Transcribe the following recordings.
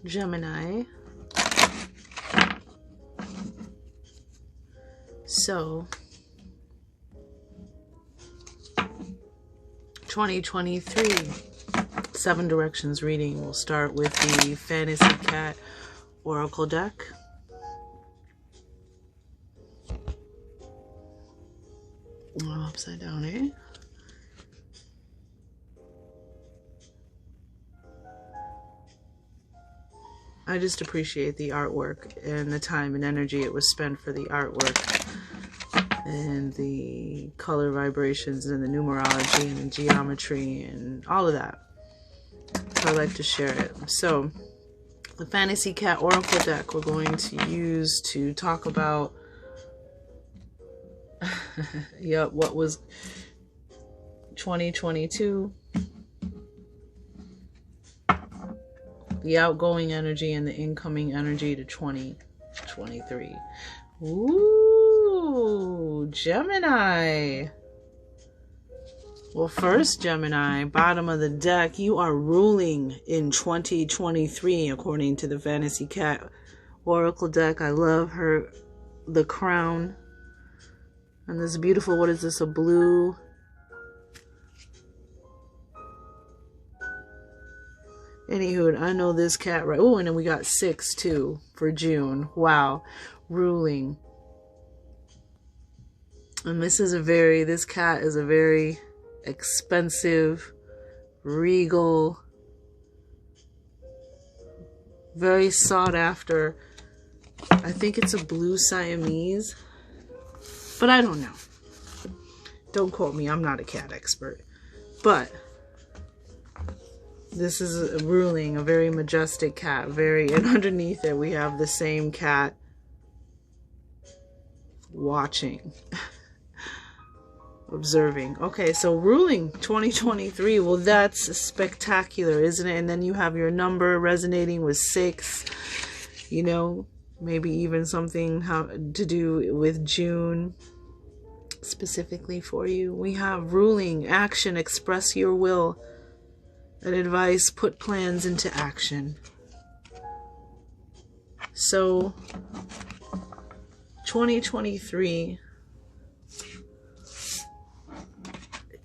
Gemini. So 2023 7 directions reading. We'll start with the Fantasy Cat Oracle deck. Oh, upside down, eh? I just appreciate the artwork and the time and energy it was spent for the artwork and the color vibrations and the numerology and the geometry and all of that. So I like to share it. So the Fantasy Cat Oracle deck we're going to use to talk about what was 2022, the outgoing energy and the incoming energy to 2023. Ooh, Gemini. Well, first, Gemini, bottom of the deck, you are ruling in 2023, according to the Fantasy Cat Oracle deck. I love her, the crown. And this beautiful, what is this, a blue? Anywho, I know this cat, right? Oh, and then we got 6 too for June. Wow. Ruling. And this cat is a very expensive, regal, very sought after. I think it's a blue Siamese, but I don't know. Don't quote me. I'm not a cat expert. But this is a ruling, a very majestic cat. And underneath it, we have the same cat watching. Observing. Okay, so ruling 2023. Well, that's spectacular, isn't it? And then you have your number resonating with 6. You know, maybe even something to do with June specifically for you. We have ruling, action, express your will, and advice, put plans into action. So 2023,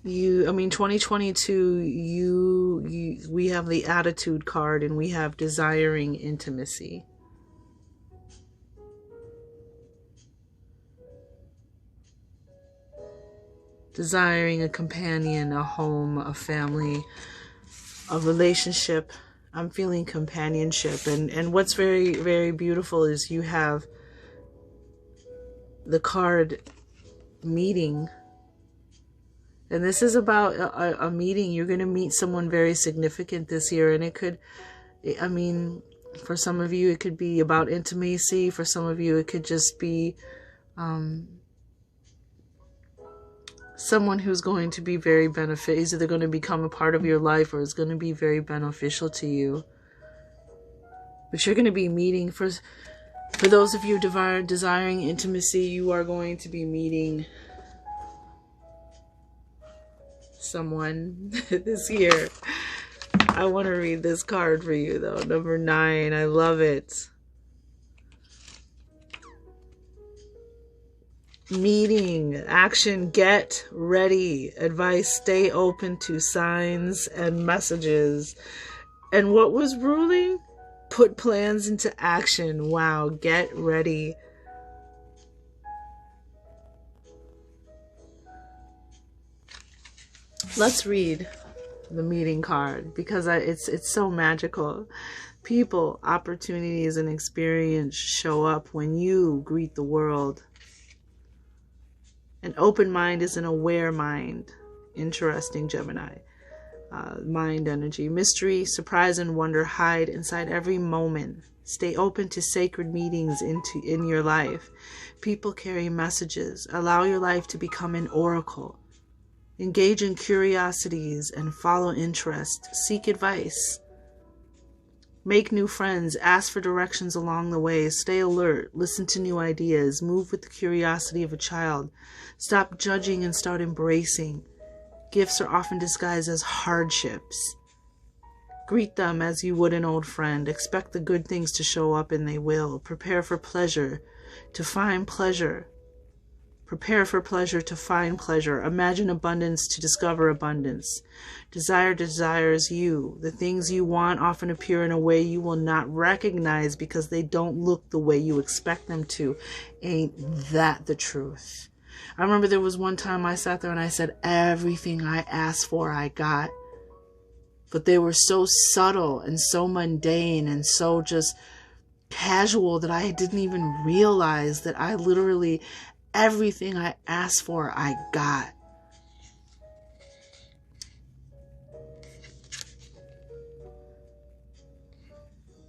2022, we have the attitude card and we have desiring intimacy. Desiring a companion, a home, a family, a relationship. I'm feeling companionship. And what's very, very beautiful is you have the card meeting. And this is about a meeting. You're going to meet someone very significant this year. And it could, I mean, for some of you, it could be about intimacy. For some of you, it could just be someone who's going to be very beneficial. Is either going to become a part of your life or is going to be very beneficial to you. But you're going to be meeting, for those of you desiring intimacy, you are going to be meeting someone this year. I want to read this card for you though. Number 9. I love it. Meeting, action, get ready, advice, stay open to signs and messages. And what was ruling? Put plans into action. Wow, get ready. Let's read the meeting card because it's so magical. People, opportunities, and experience show up when you greet the world. An open mind is an aware mind. Interesting, Gemini. Mind energy. Mystery, surprise, and wonder hide inside every moment. Stay open to sacred meetings in your life. People carry messages. Allow your life to become an oracle. Engage in curiosities and follow interest. Seek advice. Make new friends. Ask for directions along the way. Stay alert. Listen to new ideas. Move with the curiosity of a child. Stop judging and start embracing. Gifts are often disguised as hardships. Greet them as you would an old friend. Expect the good things to show up, and they will. Prepare for pleasure, to find pleasure. Prepare for pleasure to find pleasure. Imagine abundance to discover abundance. Desire desires you. The things you want often appear in a way you will not recognize because they don't look the way you expect them to. Ain't that the truth? I remember there was one time I sat there and I said, everything I asked for, I got. But they were so subtle and so mundane and so just casual that I didn't even realize that I literally, everything I asked for, I got.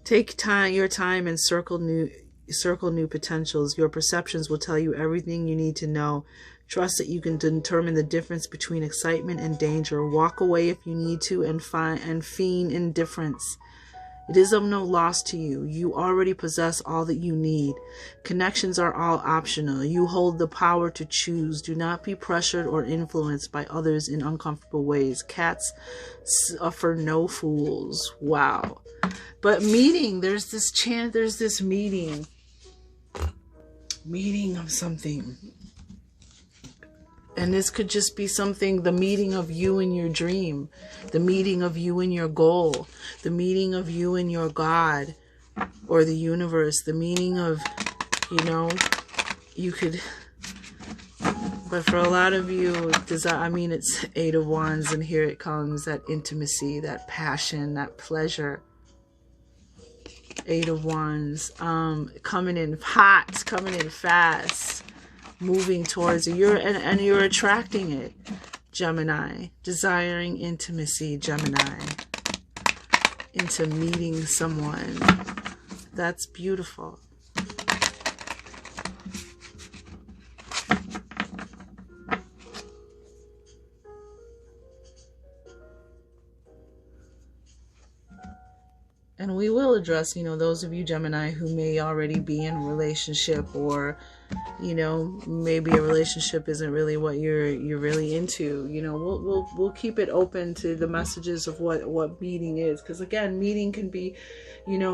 Take your time and circle new potentials. Your perceptions will tell you everything you need to know. Trust that you can determine the difference between excitement and danger. Walk away if you need to and feign indifference. It is of no loss to you. You already possess all that you need. Connections are all optional. You hold the power to choose. Do not be pressured or influenced by others in uncomfortable ways. Cats suffer no fools. Wow. But meeting, there's this meeting of something. And this could just be something, the meeting of you and your dream, the meeting of you and your goal, the meeting of you and your God or the universe, the meaning of, you could, but for a lot of you, it's 8 of Wands, and here it comes, that intimacy, that passion, that pleasure. 8 of Wands, coming in hot, coming in fast. Moving towards you, you're attracting it, Gemini. Desiring intimacy, Gemini. Into meeting someone. That's beautiful. And we will address, those of you, Gemini, who may already be in a relationship, or maybe a relationship isn't really what you're really into. We'll keep it open to the messages of what meeting is, because again, meeting can be,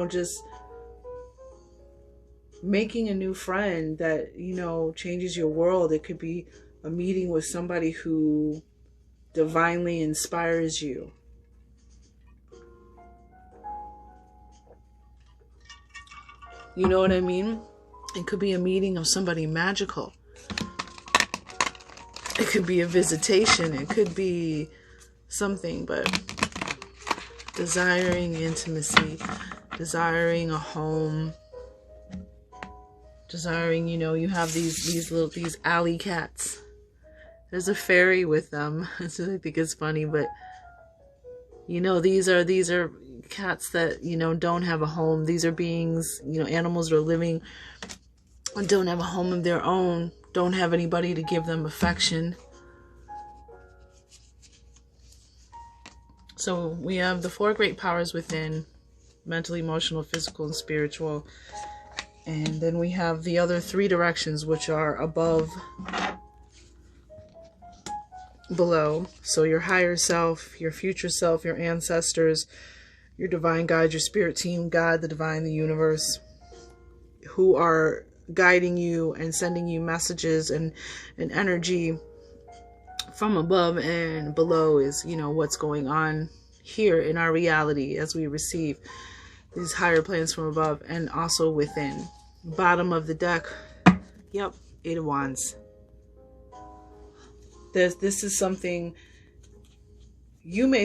just making a new friend that changes your world. It could be a meeting with somebody who divinely inspires you. You know what I mean? It could be a meeting of somebody magical. It could be a visitation. It could be something, but desiring intimacy, desiring a home, desiring, you have these alley cats. There's a fairy with them. I think it's funny, but these are cats that don't have a home. These are beings, animals are living and don't have a home of their own, don't have anybody to give them affection. So we have the 4 great powers within: mental, emotional, physical, and spiritual. And then we have the other 3 directions, which are above, below. So your higher self, your future self, your ancestors, your divine guide, your spirit team, God, the divine, the universe, who are guiding you and sending you messages and energy from above, and below is, what's going on here in our reality as we receive these higher planes from above, and also within. Bottom of the deck, yep, 8 of Wands. This is something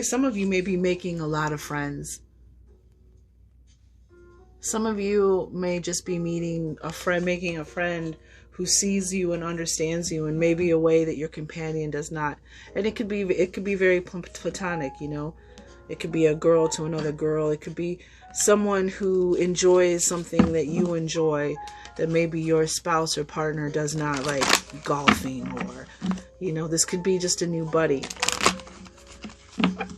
some of you may be making a lot of friends. Some of you may just be making a friend who sees you and understands you in maybe a way that your companion does not. And it could be very platonic, It could be a girl to another girl. It could be someone who enjoys something that you enjoy that maybe your spouse or partner does not, like golfing, or, this could be just a new buddy.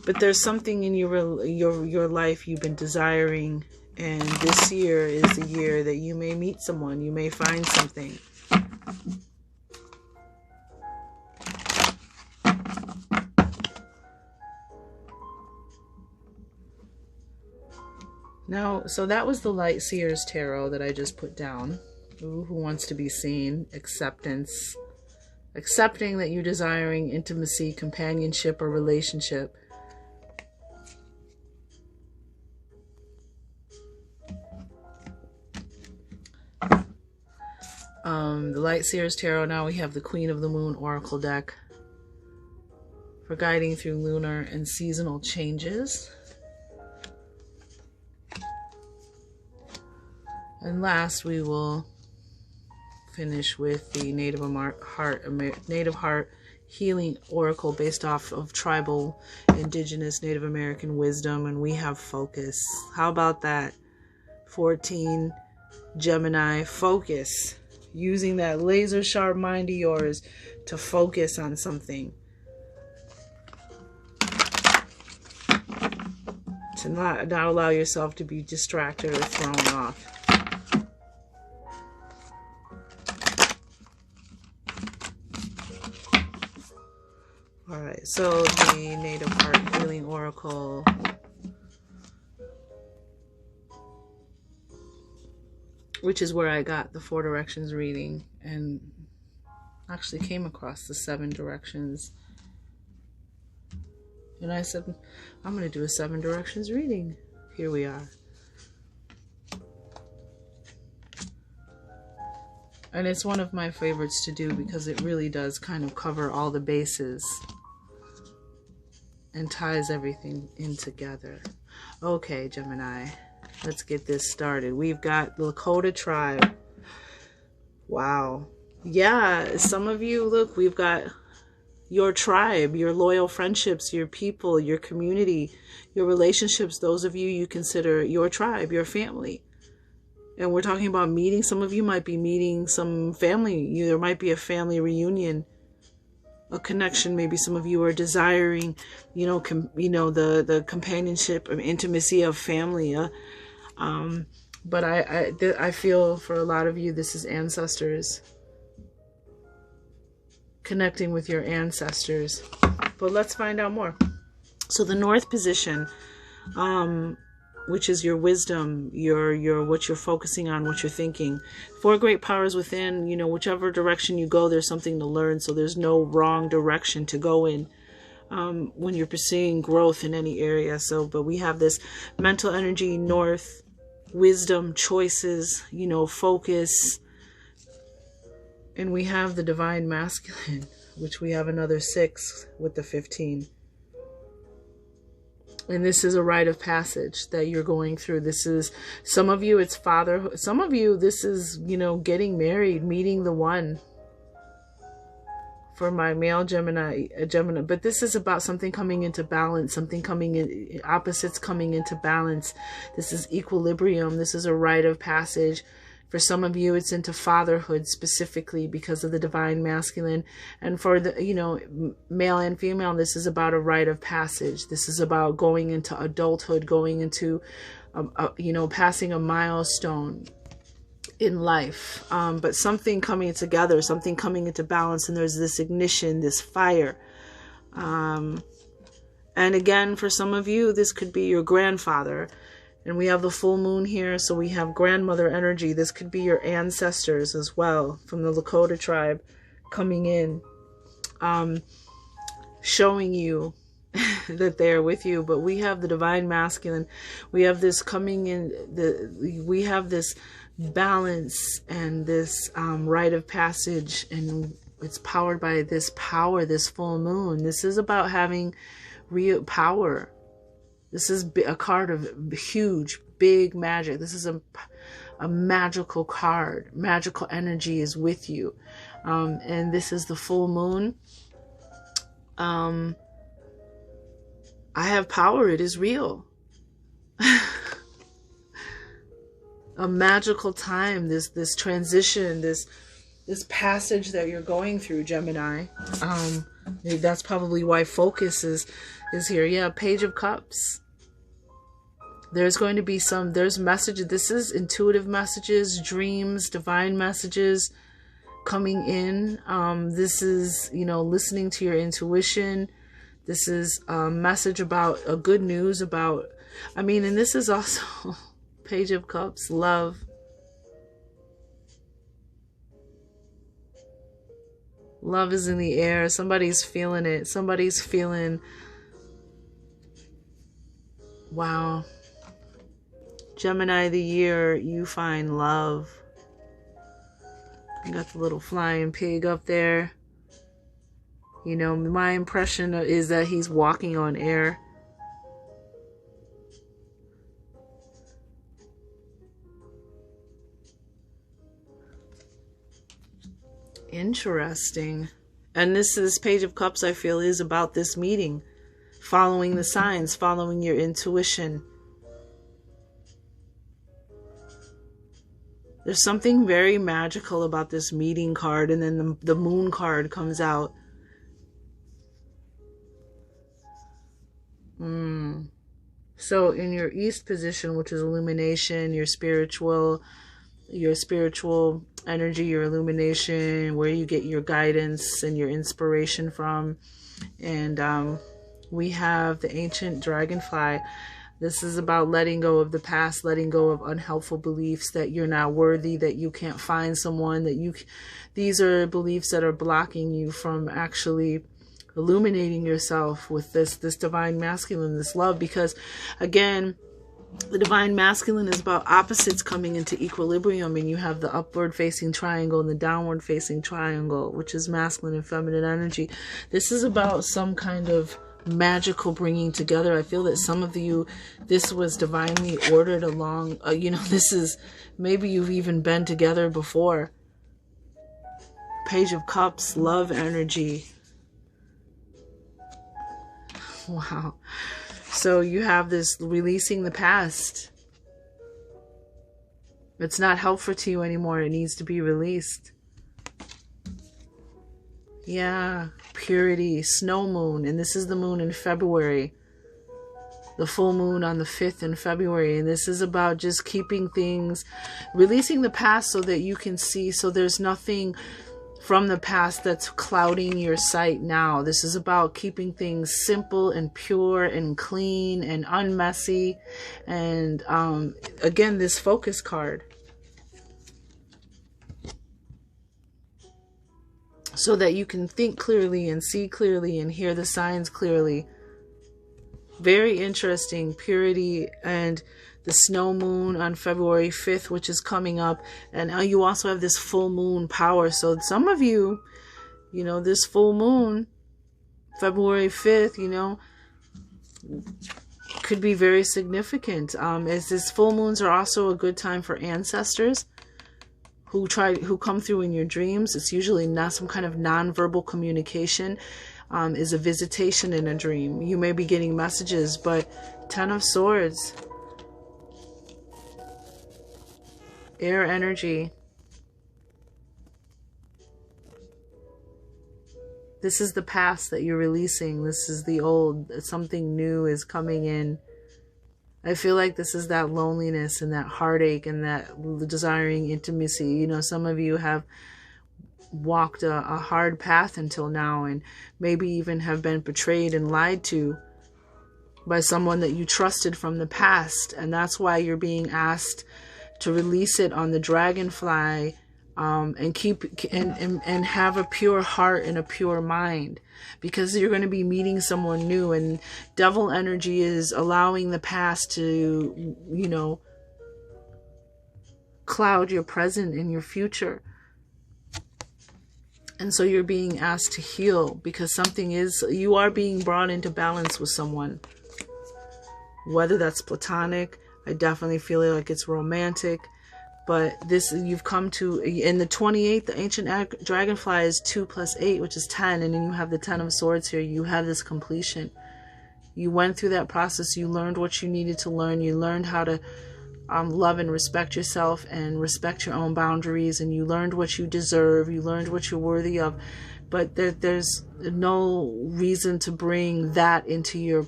But there's something in your life you've been desiring, and this year is the year that you may meet someone. You may find something. Now, so that was the Light Seers Tarot that I just put down. Ooh, who wants to be seen? Acceptance. Accepting that you're desiring intimacy, companionship, or relationship. The Light Seers Tarot. Now we have the Queen of the Moon Oracle deck for guiding through lunar and seasonal changes. And last, we will finish with the Native Heart Healing Oracle based off of tribal, indigenous, Native American wisdom. And we have focus. How about that? 14, Gemini, focus. Using that laser sharp mind of yours to focus on something. To not allow yourself to be distracted or thrown off. Alright, so the Native Heart Healing Oracle. Which is where I got the 4 directions reading and actually came across the 7 directions. And I said, I'm going to do a 7 directions reading. Here we are. And it's one of my favorites to do because it really does kind of cover all the bases and ties everything in together. Okay, Gemini. Let's get this started. We've got the Lakota tribe. Wow. Yeah, some of you, look, we've got your tribe, your loyal friendships, your people, your community, your relationships. Those of you you consider your tribe, your family. And we're talking about meeting. Some of you might be meeting some family. There might be a family reunion, a connection. Maybe some of you are desiring, the companionship and intimacy of family. But I feel for a lot of you, this is ancestors. Connecting with your ancestors. But let's find out more. So the North position, which is your wisdom, your what you're focusing on, what you're thinking. 4 great powers within, whichever direction you go, there's something to learn. So there's no wrong direction to go in. When you're pursuing growth in any area. But we have this mental energy, North, wisdom, choices, focus. And we have the divine masculine, which we have another 6 with the 15. And this is a rite of passage that you're going through. This is, some of you, it's fatherhood. Some of you, this is, getting married, meeting the one. For my male Gemini. But this is about something coming into balance, something coming in, opposites coming into balance. This is equilibrium. This is a rite of passage. For some of you, it's into fatherhood specifically because of the divine masculine. And for the, male and female, this is about a rite of passage. This is about going into adulthood, going into, passing a milestone in life. But something coming together, something coming into balance, and there's this ignition, this fire. And again, for some of you, this could be your grandfather. And we have the full moon here, so we have grandmother energy. This could be your ancestors as well, from the Lakota tribe coming in, showing you that they're with you. But we have the divine masculine. We have this coming in, we have this balance and this rite of passage, and it's powered by this power, this full moon. This is about having real power. This is a card of huge, big magic. This is a magical card. Magical energy is with you. And this is the full moon. I have power. It is real. A magical time. This transition, this passage that you're going through, Gemini. That's probably why focus is here. Yeah, Page of Cups. There's going to be there's messages. This is intuitive messages, dreams, divine messages coming in. This is, listening to your intuition. This is a message about good news about, and this is also, Page of Cups, love. Love is in the air. Somebody's feeling it. Somebody's feeling, wow. Gemini of the year, you find love. You got the little flying pig up there. You know, my impression is that he's walking on air. Interesting. And this Page of Cups, I feel, is about this meeting. Following the signs, following your intuition. There's something very magical about this meeting card, and then the moon card comes out. So in your East position, which is illumination, your spiritual energy, your illumination, where you get your guidance and your inspiration from. And we have the ancient dragonfly. This is about letting go of the past, letting go of unhelpful beliefs that you're not worthy, that you can't find someone, these are beliefs that are blocking you from actually illuminating yourself with this divine masculine, this love. Because again, the divine masculine is about opposites coming into equilibrium, and you have the upward facing triangle and the downward facing triangle, which is masculine and feminine energy. This is about some kind of magical bringing together. I feel that some of you, this was divinely ordered along, this is, maybe you've even been together before. Page of Cups, love energy. Wow. So you have this releasing the past. It's not helpful to you anymore. It needs to be released. Yeah. Purity, snow moon. And this is the moon in February. The full moon on the 5th in February. And this is about just keeping things, releasing the past so that you can see. So there's nothing from the past that's clouding your sight now. This is about keeping things simple and pure and clean and unmessy. And again, this focus card. So that you can think clearly and see clearly and hear the signs clearly. Very interesting. Purity and the snow moon on February 5th, which is coming up. And you also have this full moon power. So some of you, this full moon, February 5th, could be very significant. As this full moons are also a good time for ancestors who come through in your dreams. It's usually not some kind of nonverbal communication. Is a visitation in a dream. You may be getting messages, but 10 of Swords. Air energy. This is the past that you're releasing. This is the old. Something new is coming in. I feel like this is that loneliness and that heartache and that desiring intimacy. Some of you have walked a hard path until now, and maybe even have been betrayed and lied to by someone that you trusted from the past. And that's why you're being asked to release it on the dragonfly, and keep and have a pure heart and a pure mind, because you're going to be meeting someone new. And devil energy is allowing the past to, cloud your present and your future. And so you're being asked to heal, because you are being brought into balance with someone. Whether that's platonic, I definitely feel like it's romantic. But you've come to, in the 28th, the ancient dragonfly is 2 + 8, which is 10. And then you have the 10 of Swords here. You have this completion. You went through that process. You learned what you needed to learn. You learned how to love and respect yourself and respect your own boundaries. And you learned what you deserve. You learned what you're worthy of. But there's no reason to bring that into your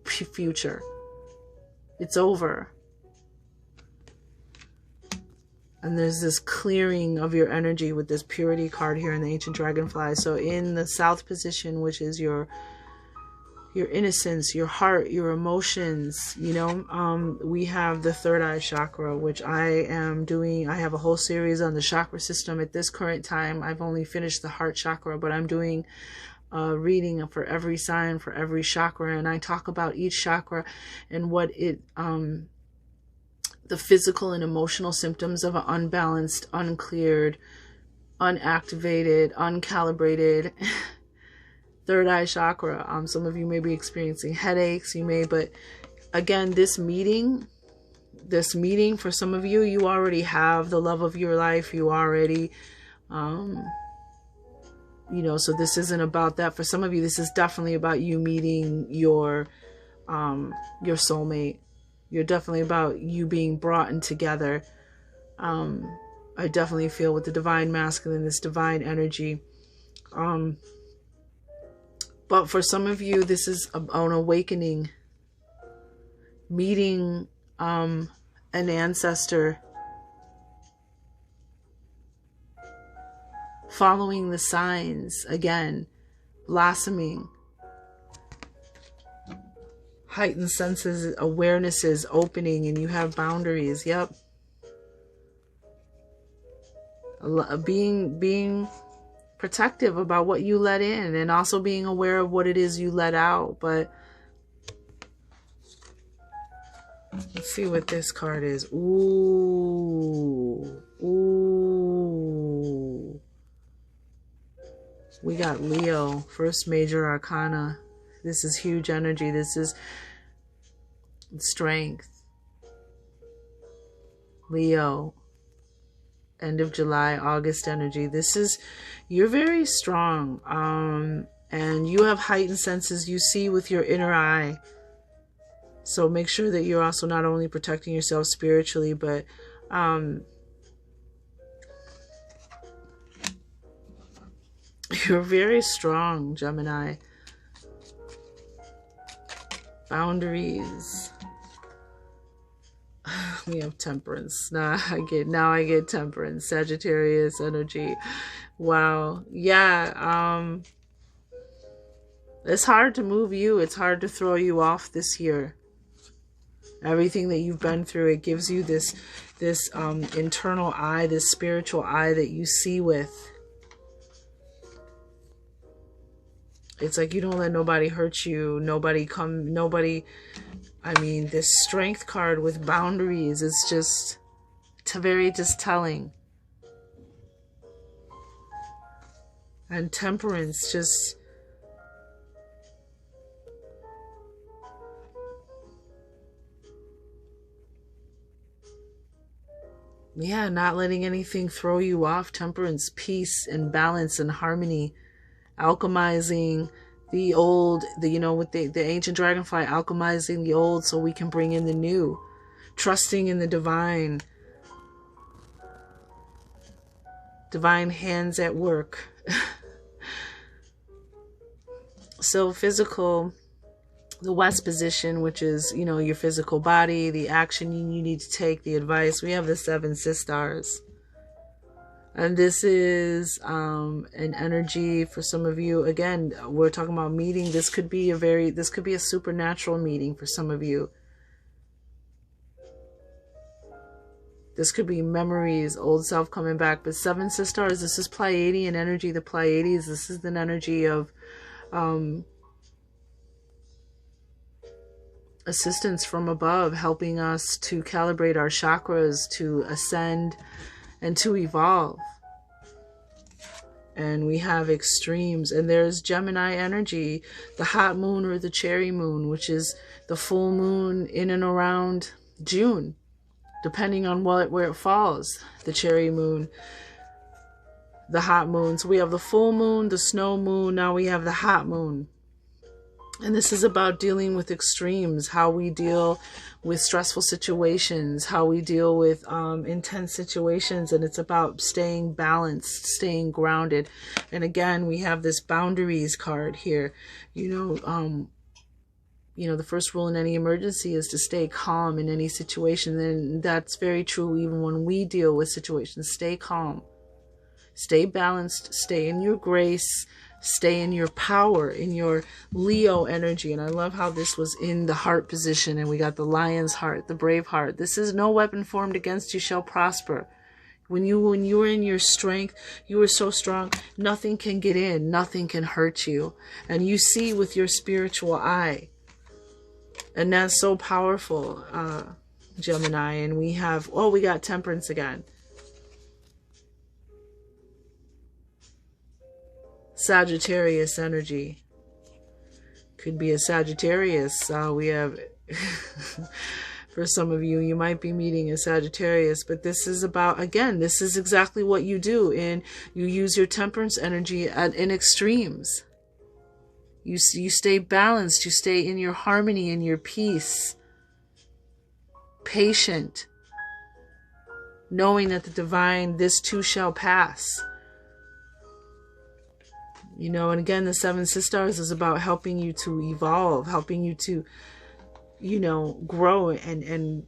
future. It's over. And there's this clearing of your energy with this purity card here in the ancient dragonfly. So in the south position, which is your your innocence, your heart, your emotions. You know, we have the third eye chakra, which I have a whole series on the chakra system. At this current time, I've only finished the heart chakra, but I'm doing reading for every sign, for every chakra, and I talk about each chakra and what it the physical and emotional symptoms of an unbalanced, uncleared, unactivated, uncalibrated third eye chakra. Some of you may be experiencing headaches, but again, this meeting for some of you, you already have the love of your life. You already so this isn't about that. For some of you, this is definitely about you meeting your soulmate. You're definitely about you being brought in together. I definitely feel with the divine masculine, this divine energy. But for some of you, this is an awakening, meeting an ancestor, following the signs, again, blossoming, heightened senses, awarenesses opening, and you have boundaries. Yep. Being protective about what you let in, and also being aware of what it is you let out. But let's see what this card is. Ooh. We got Leo, first major arcana. This is huge energy. This is strength. Leo, end of July, August energy. You're very strong. And you have heightened senses. You see with your inner eye. So make sure that you're also not only protecting yourself spiritually, but you're very strong, Gemini. Boundaries. We have temperance. Now I get temperance. Sagittarius energy. Wow. Yeah. It's hard to move you. It's hard to throw you off this year. Everything that you've been through, it gives you this internal eye, this spiritual eye that you see with. It's like you don't let nobody hurt you. This strength card with boundaries, it's very just telling. And temperance, not letting anything throw you off. Temperance, peace and balance and harmony. Alchemizing the old, with the ancient dragonfly, alchemizing the old so we can bring in the new. Trusting in the divine. Divine hands at work. So physical, the West position, which is, your physical body, the action you need to take, the advice. We have the 7 sisters. And this is an energy for some of you. Again, we're talking about meeting. This could be a supernatural meeting for some of you. This could be memories, old self coming back. But 7 sisters, this is Pleiadian energy. The Pleiades, this is an energy of assistance from above, helping us to calibrate our chakras, to ascend and to evolve. And we have extremes. And there's Gemini energy, the hot moon or the cherry moon, which is the full moon in and around June, depending on where it falls. The cherry moon, the hot moon. So we have the full moon, the snow moon. Now we have the hot moon. And this is about dealing with extremes, how we deal with stressful situations, how we deal with intense situations. And it's about staying balanced, staying grounded. And again, we have this boundaries card here. The first rule in any emergency is to stay calm in any situation. And that's very true even when we deal with situations. Stay calm, stay balanced, stay in your grace. Stay in your power, in your Leo energy. And I love how this was in the heart position, and we got the lion's heart, the brave heart. This is no weapon formed against you shall prosper. When you were in your strength, you were so strong, nothing can get in, nothing can hurt you. And you see with your spiritual eye. And that's so powerful, Gemini. And we have, oh, we got temperance again. Sagittarius energy. Could be a Sagittarius. We have, for some of you, you might be meeting a Sagittarius, but this is about, again, this is exactly what you do. And you use your temperance energy in extremes. You stay balanced. You stay in your harmony, in your peace. Patient. Knowing that the divine, this too shall pass. You know, and again, the Seven Sisters is about helping you to evolve, helping you to, you know, grow and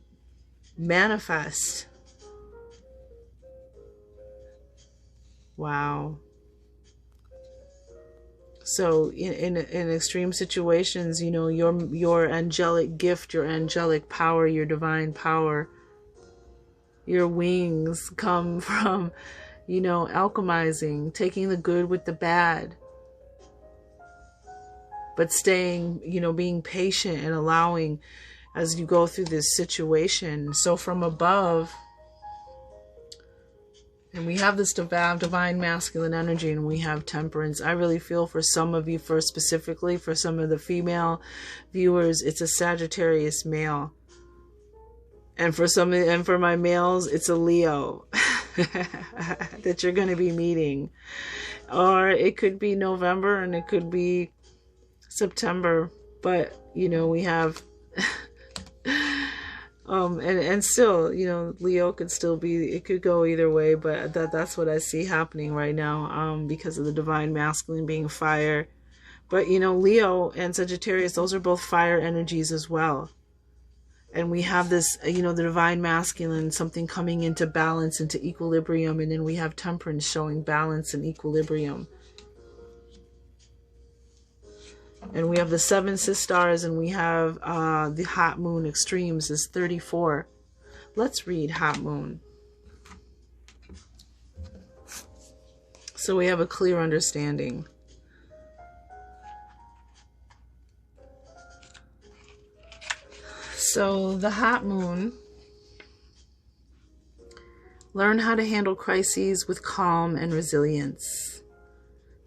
manifest. Wow. So in extreme situations, you know, your angelic gift, your angelic power, your divine power, your wings come from, you know, alchemizing, taking the good with the bad. But staying, you know, being patient and allowing as you go through this situation. So from above, and we have this divine masculine energy, and we have temperance. I really feel for some of you, specifically for some of the female viewers, it's a Sagittarius male. And for my males, it's a Leo that you're going to be meeting. Or it could be November, and it could be September, but you know, we have and still, you know, Leo could still be, it could go either way, but that's what I see happening right now, because of the divine masculine being fire. But you know, Leo and Sagittarius, those are both fire energies as well. And we have this, you know, the divine masculine, something coming into balance, into equilibrium, and then we have temperance showing balance and equilibrium. And we have the Seven Sisters, and we have the Hot Moon extremes is 34. Let's read Hot Moon. So we have a clear understanding. So the Hot Moon, learn how to handle crises with calm and resilience.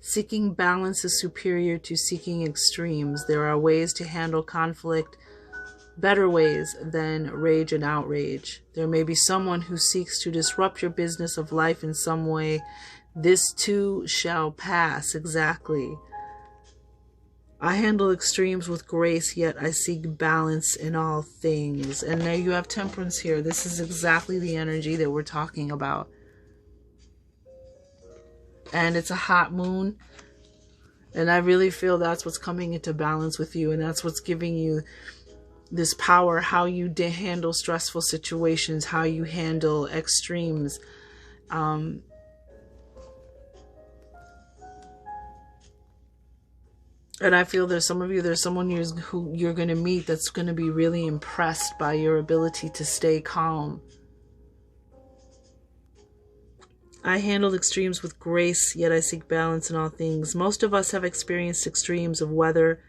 Seeking balance is superior to seeking extremes. There are ways to handle conflict, better ways than rage and outrage. There may be someone who seeks to disrupt your business of life in some way. This too shall pass. Exactly. I handle extremes with grace, yet I seek balance in all things. And there you have temperance here. This is exactly the energy that we're talking about. And it's a hot moon. And I really feel that's what's coming into balance with you. And that's what's giving you this power, how you handle stressful situations, how you handle extremes. And I feel there's some of you, there's someone who you're going to meet that's going to be really impressed by your ability to stay calm. I handle extremes with grace, yet I seek balance in all things. Most of us have experienced extremes of weather,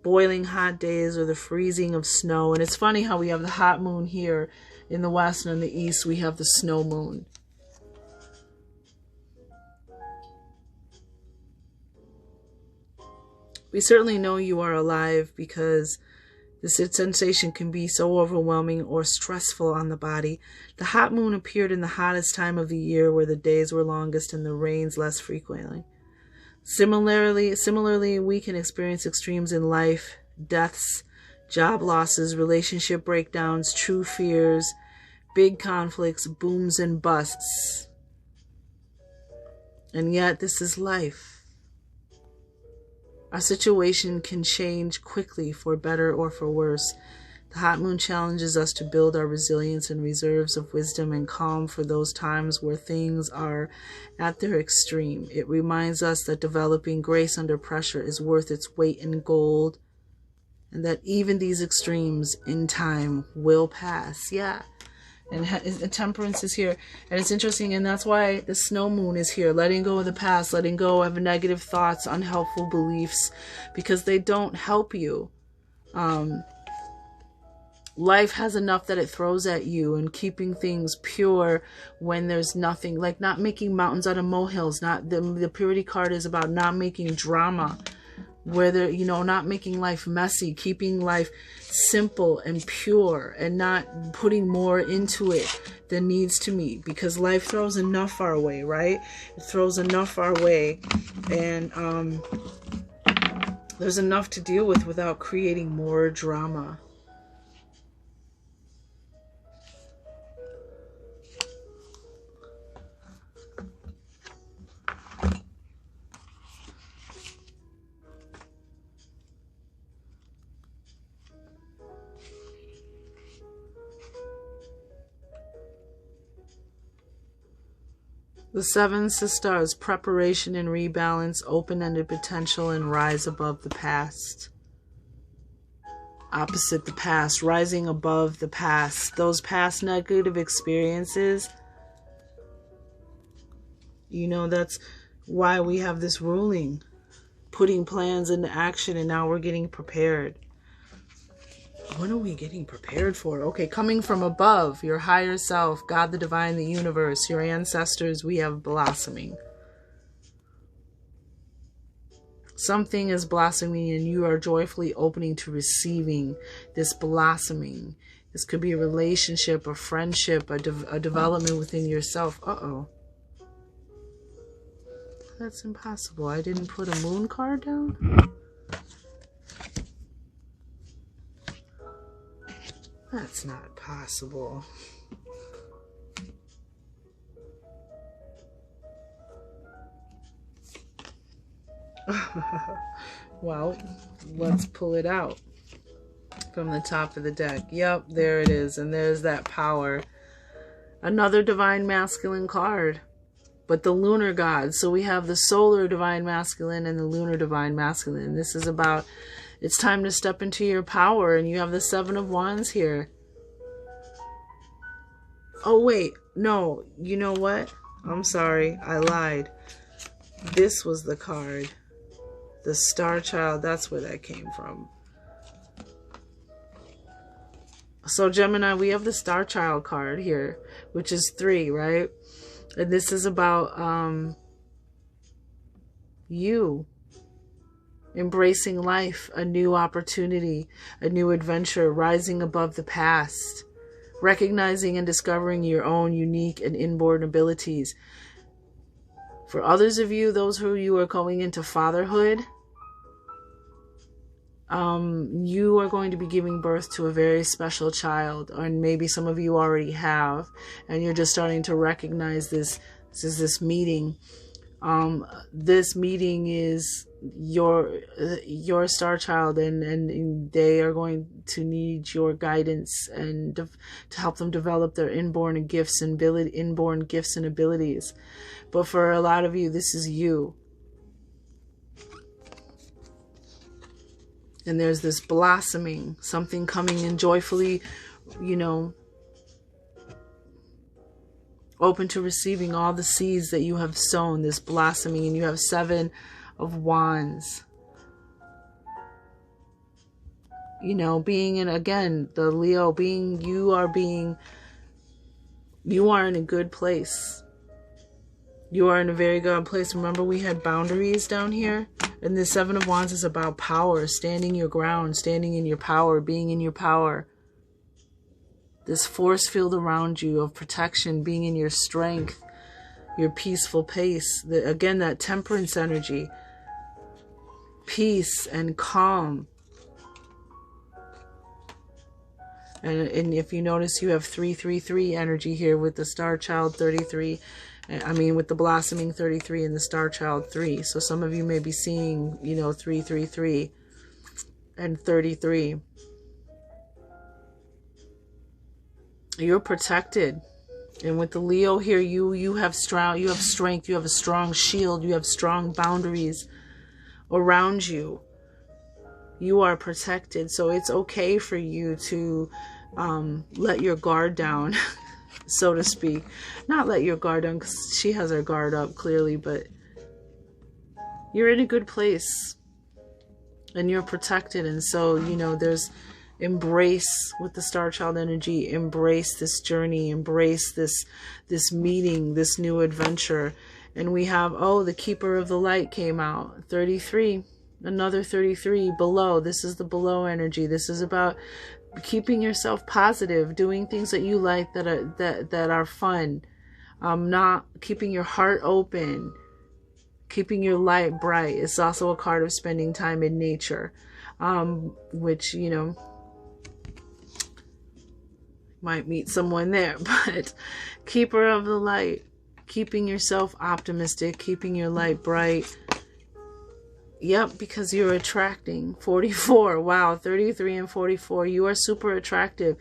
boiling hot days, or the freezing of snow. And it's funny how we have the hot moon here in the west, and in the east we have the snow moon. We certainly know you are alive because this sensation can be so overwhelming or stressful on the body. The hot moon appeared in the hottest time of the year, where the days were longest and the rains less frequently. Similarly, we can experience extremes in life, deaths, job losses, relationship breakdowns, true fears, big conflicts, booms and busts. And yet, this is life. Our situation can change quickly for better or for worse. The hot moon challenges us to build our resilience and reserves of wisdom and calm for those times where things are at their extreme. It reminds us that developing grace under pressure is worth its weight in gold, and that even these extremes in time will pass. Yeah. And temperance is here. And it's interesting, and that's why the snow moon is here. Letting go of the past, letting go of negative thoughts, unhelpful beliefs, because they don't help you. Life has enough that it throws at you, and keeping things pure when there's nothing, like not making mountains out of molehills. Not the purity card is about not making drama, whether, you know, not making life messy, keeping life simple and pure, and not putting more into it than needs to be, because life throws enough our way, right? It throws enough our way, and there's enough to deal with without creating more drama. The seven sisters, preparation and rebalance, open-ended potential, and rise above the past. Opposite the past, rising above the past. Those past negative experiences, you know, that's why we have this ruling. Putting plans into action, and now we're getting prepared. What are we getting prepared for? Okay, coming from above, your higher self, God, the divine, the universe, your ancestors, we have blossoming. Something is blossoming, and you are joyfully opening to receiving this blossoming. This could be a relationship, a friendship, a development within yourself. Uh-oh. That's impossible. I didn't put a moon card down? That's not possible. Well, let's pull it out from the top of the deck. Yep, there it is. And there's that power. Another divine masculine card, but the lunar god. So we have the solar divine masculine and the lunar divine masculine. This is about, it's time to step into your power, and you have the Seven of Wands here. Oh, wait. No, you know what? I'm sorry. I lied. This was the card. The Star Child. That's where that came from. So, Gemini, we have the Star Child card here, which is 3, right? And this is about you embracing life, a new opportunity, a new adventure, rising above the past, recognizing and discovering your own unique and inborn abilities. For others of you, those who you are going into fatherhood, you are going to be giving birth to a very special child, or maybe some of you already have, and you're just starting to recognize this. This is this meeting. This meeting is your star child, and they are going to need your guidance and to help them develop their inborn gifts and abilities. But for a lot of you, this is you. And there's this blossoming, something coming in joyfully, you know, open to receiving all the seeds that you have sown, this blossoming. And you have 7 of Wands. You know, being in, again, the Leo, you are in a good place. You are in a very good place. Remember, we had boundaries down here. And the 7 of Wands is about power, standing your ground, standing in your power, being in your power. This force field around you of protection, being in your strength, your peaceful pace. Again, that temperance energy. Peace and calm. And if you notice, you have 333 energy here with the Star Child 33. I mean, with the blossoming 33 and the Star Child 3. So some of you may be seeing, you know, 333 and 33. You're protected. And with the Leo here, you have strength, you have a strong shield, you have strong boundaries around you. You are protected. So it's okay for you to let your guard down, so to speak. Not let your guard down, because she has her guard up clearly, but you're in a good place and you're protected. And so, you know, there's embrace with the star child energy, embrace this journey, embrace this meeting, this new adventure. And we have, oh, the keeper of the light came out, 33, another 33 below. This is the below energy. This is about keeping yourself positive, doing things that you like, that are fun, not keeping your heart open, keeping your light bright. It's also a card of spending time in nature, which, you know, might meet someone there. But keeper of the light, keeping yourself optimistic, keeping your light bright. Yep, because you're attracting. 44, wow, 33 and 44. You are super attractive.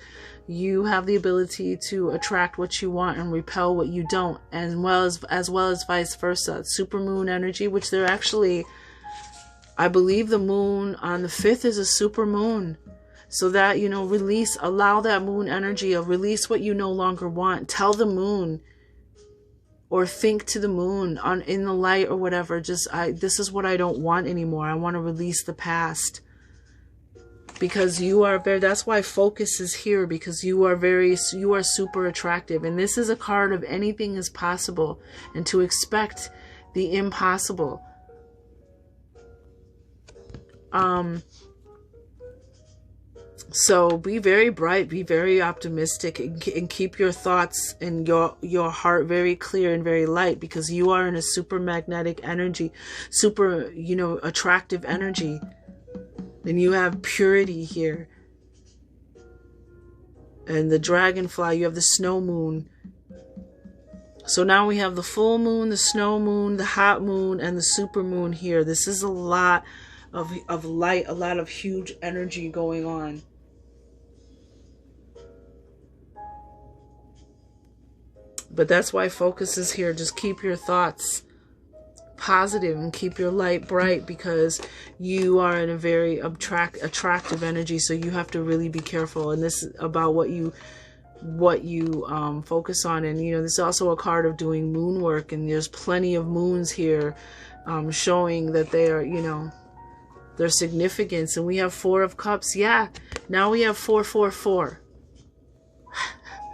You have the ability to attract what you want and repel what you don't, as well as vice versa. Super moon energy, which they're actually, I believe the moon on the 5th is a super moon. So that, you know, release, allow that moon energy, release what you no longer want. Tell the moon, or think to the moon in the light or whatever. Just, this is what I don't want anymore. I want to release the past. Because you are very, that's why focus is here, because you are super attractive. And this is a card of anything is possible, and to expect the impossible. So be very bright, be very optimistic, and keep your thoughts and your heart very clear and very light, because you are in a super magnetic energy, super, you know, attractive energy. And you have purity here. And the dragonfly, you have the snow moon. So now we have the full moon, the snow moon, the hot moon, and the super moon here. This is a lot of light, a lot of huge energy going on. But that's why focus is here. Just keep your thoughts positive and keep your light bright, because you are in a very attractive energy. So you have to really be careful. And this is about what you focus on. And, you know, this is also a card of doing moon work. And there's plenty of moons here showing that they are, you know, their significance. And we have 4 of Cups. Yeah. Now we have 444.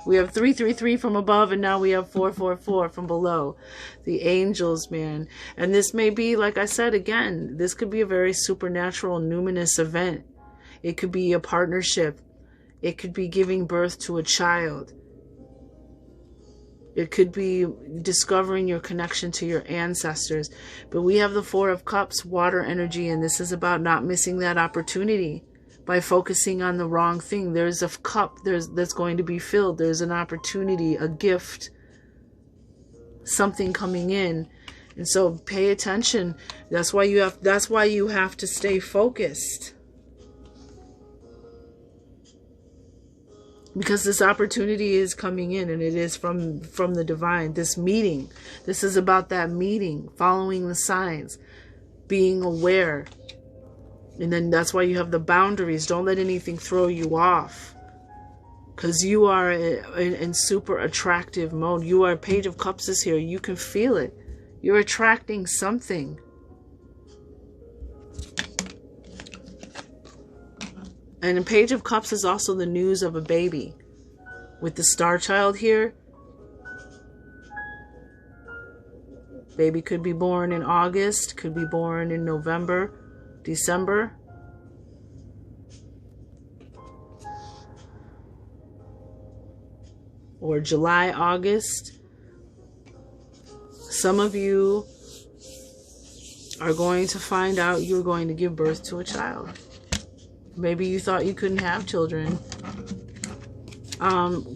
We have 333 from above, and now we have 444 from below. The angels, man. And this may be, like I said, again, this could be a very supernatural, numinous event. It could be a partnership. It could be giving birth to a child. It could be discovering your connection to your ancestors. But we have the 4 of Cups, water energy, and this is about not missing that opportunity. By focusing on the wrong thing. There's a cup that's going to be filled. There's an opportunity, a gift, something coming in. And so pay attention. That's why you have to stay focused. Because this opportunity is coming in, and it is from the divine. This meeting. This is about that meeting, following the signs, being aware. And then that's why you have the boundaries. Don't let anything throw you off. Because you are in super attractive mode. You are, Page of Cups is here. You can feel it. You're attracting something. And the Page of Cups is also the news of a baby. With the star child here. Baby could be born in August. Could be born in November. December. Or July, August. Some of you are going to find out you're going to give birth to a child. Maybe you thought you couldn't have children.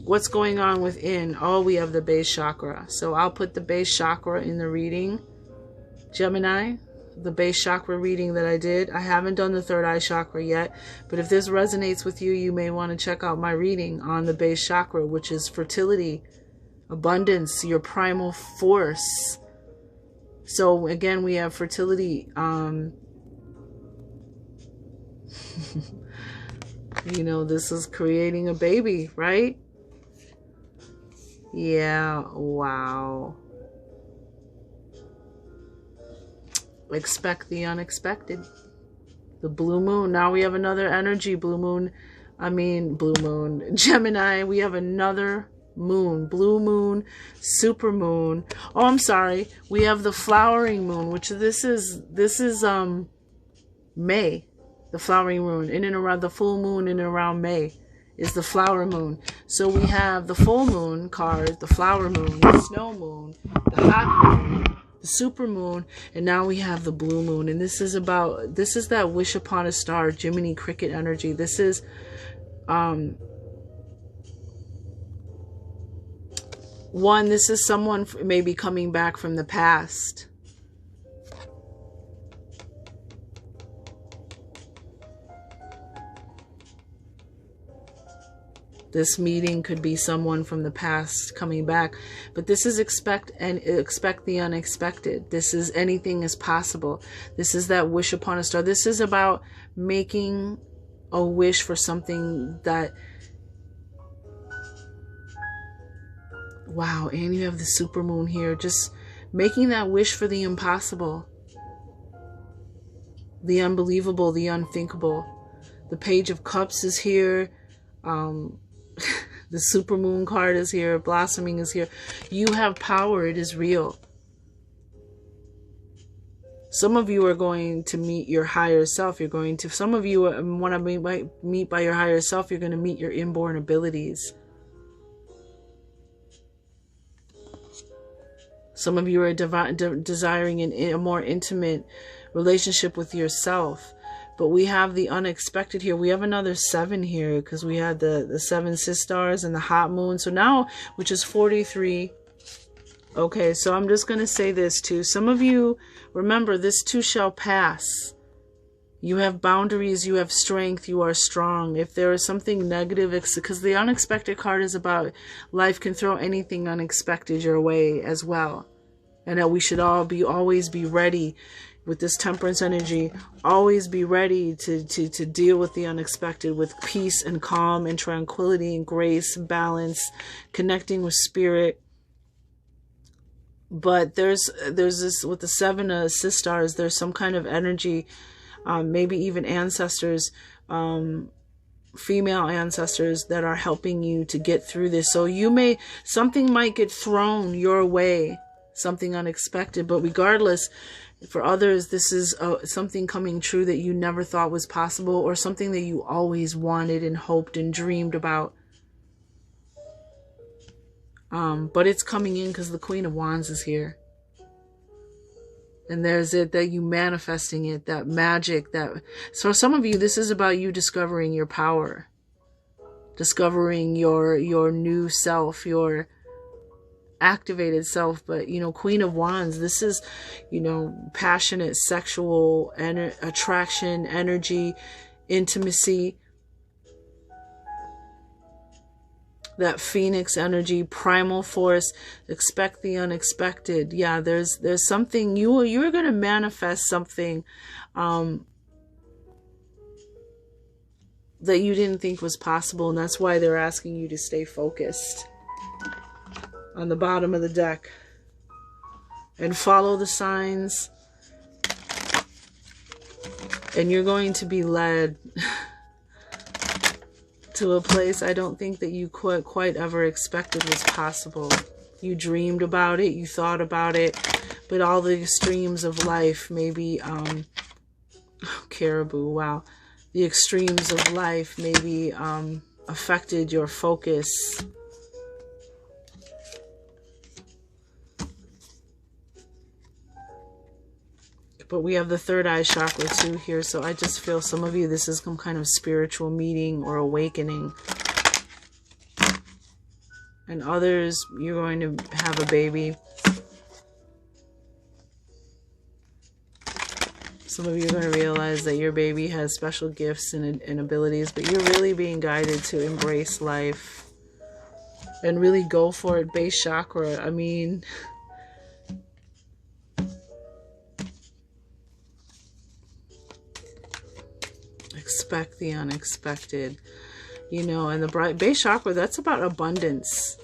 What's going on within? Oh, we have the base chakra. So I'll put the base chakra in the reading. Gemini, the base chakra reading that I did. I haven't done the third eye chakra yet, but if this resonates with you, you may want to check out my reading on the base chakra, which is fertility, abundance, your primal force. So again, we have fertility. You know, this is creating a baby, right? Yeah, wow. Expect the unexpected. The blue moon. Now we have another energy. Blue moon. Gemini. We have another moon. Blue moon. Super moon. Oh, I'm sorry. We have the flowering moon, which this is May. The flowering moon. In and around the full moon, in and around May is the flower moon. So we have the full moon card, the flower moon, the snow moon, the hot moon, the super moon, and now we have the blue moon. And this is that wish upon a star, Gemini cricket energy. This is this is someone maybe coming back from the past. This meeting could be someone from the past coming back, but this is expect the unexpected. This is anything is possible. This is that wish upon a star. This is about making a wish for something that, wow, and you have the super moon here, just making that wish for the impossible, the unbelievable, the unthinkable. The Page of Cups is here. The supermoon card is here. Blossoming is here. You have power. It is real. Some of you are going to meet your higher self. Some of you want to meet by your higher self. You're going to meet your inborn abilities. Some of you are desiring a more intimate relationship with yourself. But we have the unexpected here. We have another 7 here because we had the 7 sisters and the hot moon. So now, which is 43. Okay, so I'm just going to say this too. Some of you, remember, this too shall pass. You have boundaries. You have strength. You are strong. If there is something negative, because the unexpected card is about life can throw anything unexpected your way as well. And that we should always be ready. With this temperance energy, always be ready to deal with the unexpected with peace and calm and tranquility and grace, balance, connecting with spirit. But there's this with the 7 sisters, there's some kind of energy, maybe even ancestors, female ancestors that are helping you to get through this. So something might get thrown your way, something unexpected, but regardless, for others, this is something coming true that you never thought was possible, or something that you always wanted and hoped and dreamed about. But it's coming in because the Queen of Wands is here. And there's that you manifesting it, that magic. So some of you, this is about you discovering your power. Discovering your new self, your activated self. But Queen of Wands, this is passionate sexual attraction, energy, intimacy, that phoenix energy, primal force. Expect the unexpected. Yeah, there's something you're going to manifest something that you didn't think was possible, and that's why they're asking you to stay focused. On the bottom of the deck, and follow the signs, and you're going to be led to a place I don't think that you quite ever expected was possible. You dreamed about it, you thought about it, but all the extremes of life, maybe caribou, wow, the extremes of life maybe affected your focus. But we have the third eye chakra too here. So I just feel some of you, this is some kind of spiritual meeting or awakening. And others, you're going to have a baby. Some of you are going to realize that your baby has special gifts and abilities, but you're really being guided to embrace life and really go for it. Base chakra, I mean, expect the unexpected, you know. And the bright base chakra, that's about abundance,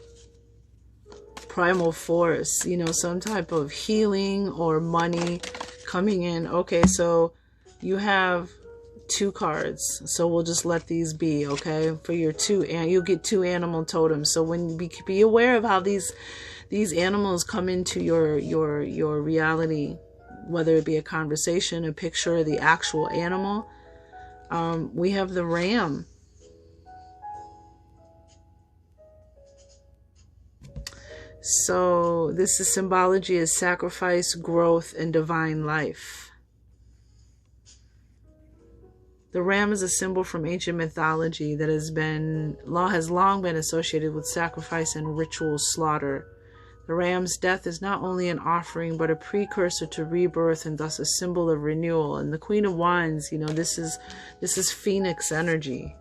primal force, you know, some type of healing or money coming in. Okay, so you have 2 cards, so we'll just let these be, okay, for your 2, and you'll get 2 animal totems. So when be aware of how these animals come into your reality, whether it be a conversation, a picture, or the actual animal. We have the ram. So this is symbology is sacrifice, growth, and divine life. The ram is a symbol from ancient mythology that has long been associated with sacrifice and ritual slaughter. The ram's death is not only an offering, but a precursor to rebirth and thus a symbol of renewal. And the Queen of Wands, you know, this is Phoenix energy.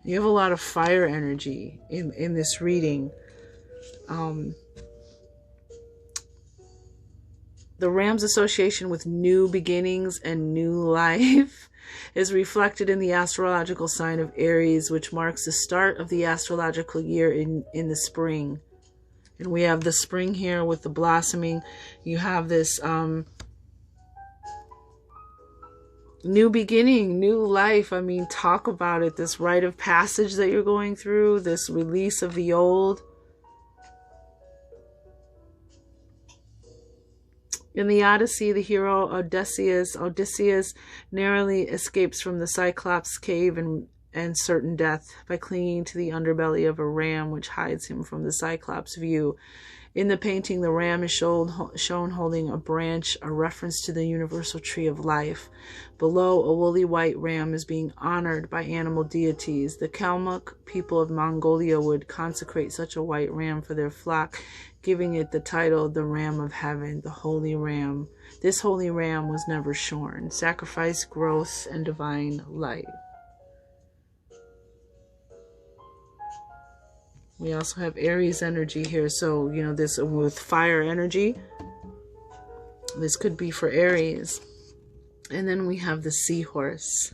You have a lot of fire energy in this reading. The ram's association with new beginnings and new life is reflected in the astrological sign of Aries, which marks the start of the astrological year in the spring. And we have the spring here with the blossoming. You have this new beginning, new life. I mean, talk about it. This rite of passage that you're going through, this release of the old. In the Odyssey, the hero Odysseus narrowly escapes from the Cyclops cave and certain death by clinging to the underbelly of a ram, which hides him from the Cyclops' view. In the painting, the ram is shown holding a branch, a reference to the universal tree of life. Below, a woolly white ram is being honored by animal deities. The Kalmuk people of Mongolia would consecrate such a white ram for their flock, giving it the title, the Ram of Heaven, the Holy Ram. This holy ram was never shorn. Sacrifice, growth, and divine light. We also have Aries energy here. So, you know, this with fire energy, this could be for Aries. And then we have the seahorse.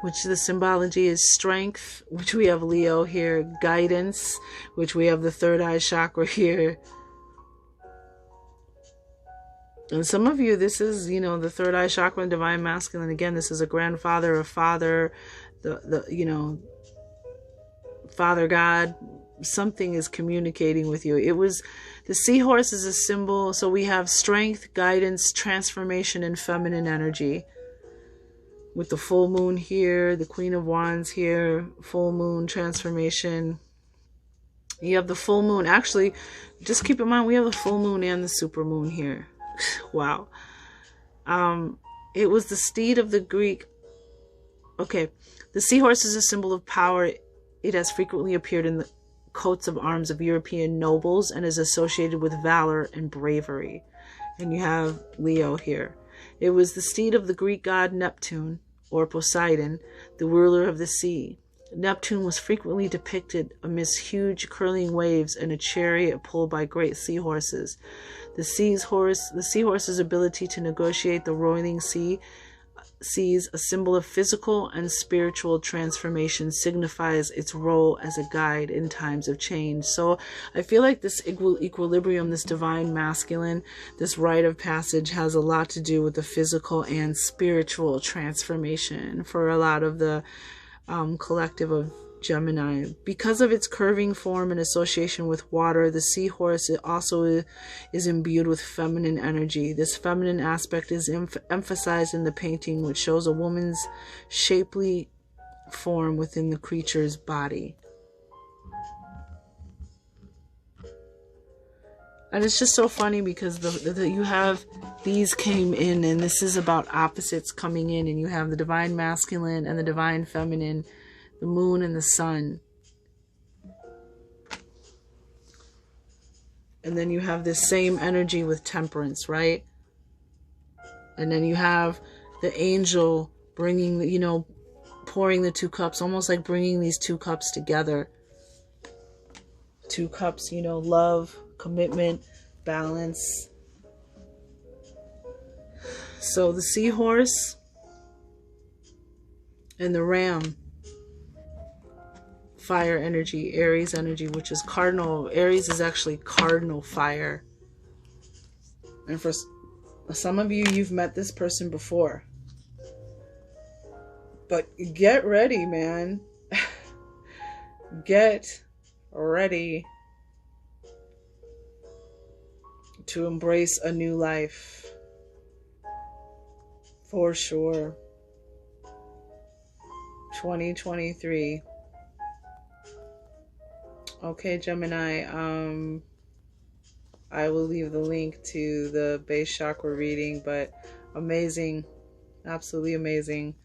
Which the symbology is strength, which we have Leo here, guidance, which we have the third eye chakra here. And some of you, this is, you know, the third eye chakra and divine masculine. Again, this is a grandfather, a father, you know, Father God. Something is communicating with you. It was, the seahorse is a symbol. So we have strength, guidance, transformation, and feminine energy. With the full moon here, the Queen of Wands here, full moon, transformation. You have the full moon. Actually, just keep in mind, we have the full moon and the super moon here. Wow. It was the steed of the Greek. Okay. The seahorse is a symbol of power. It has frequently appeared in the coats of arms of European nobles and is associated with valor and bravery. And you have Leo here. It was the steed of the Greek god Neptune, or Poseidon, the ruler of the sea. Neptune was frequently depicted amidst huge curling waves in a chariot pulled by great seahorses. The seahorse's ability to negotiate the roiling seas, a symbol of physical and spiritual transformation, signifies its role as a guide in times of change. So I feel like this equilibrium, this divine masculine, this rite of passage has a lot to do with the physical and spiritual transformation for a lot of the collective of Gemini. Because of its curving form and association with water, the seahorse also is imbued with feminine energy. This feminine aspect is emphasized in the painting, which shows a woman's shapely form within the creature's body. And it's just so funny because you have these came in, and this is about opposites coming in, and you have the divine masculine and the divine feminine, the moon and the sun. And then you have this same energy with Temperance, right? And then you have the angel bringing, you know, pouring the 2 cups, almost like bringing these 2 cups together. 2 cups, you know, love, commitment, balance. So the seahorse and the ram, fire energy, Aries energy, which is cardinal. Aries is actually cardinal fire. And for some of you, you've met this person before. But get ready, man. Get ready to embrace a new life. For sure. 2023. Okay, Gemini. I will leave the link to the base chakra reading, but amazing. Absolutely amazing.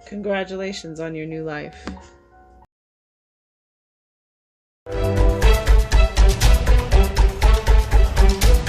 Congratulations on your new life.